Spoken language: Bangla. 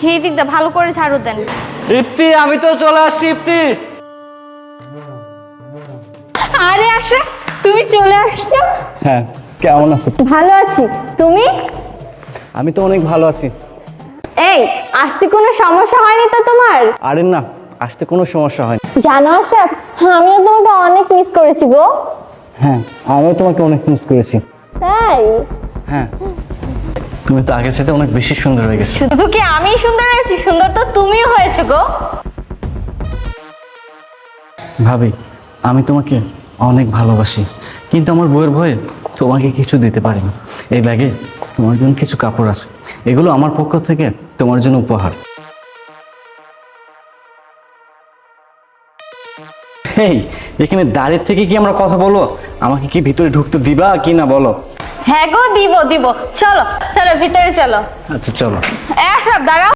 এই দিকটা ভালো করে ঝাড়ু দেন। ইপ্তি, আমি তো চলে আসছি ইপ্তি। আরে আশরাফ, তুমি চলে আসছো? হ্যাঁ, কেমন আছো? ভালো আছি, তুমি? আমি তো অনেক ভালো আছি। এই, আসতে কোনো সমস্যা হয়নি তো তোমার? আরে না, আসতে কোনো সমস্যা হয়নি। জানো আশরাফ, আমিও তোমাকে অনেক মিস করেছি গো। হ্যাঁ, আমিও তোমাকে অনেক মিস করেছি। তাই? হ্যাঁ, তুমি তো আগের সাথে অনেক বেশি সুন্দর হয়ে গেছো। শুধু কি আমি সুন্দর হয়েছি, সুন্দর তো তুমিও হয়েছো গো। ভাবি, আমি তোমাকে অনেক ভালোবাসি, কিন্তু আমার বউয়ের ভয়ে তোমাকে কিছু দিতে পারিনি। এই ব্যাগে তোমার জন্য কিছু কাপড় আছে, এগুলো আমার পক্ষ থেকে তোমার জন্য উপহার। এই, এখানে দাঁড়িয়ে থেকে কি আমরা কথা বলবো? আমাকে কি ভিতরে ঢুকতে দিবা কি না বলো? হ্যাঁ গো, দিব দিব। চলো চলো ভিতরে চলো। আচ্ছা চলো। আশরাফ দাঁড়াও।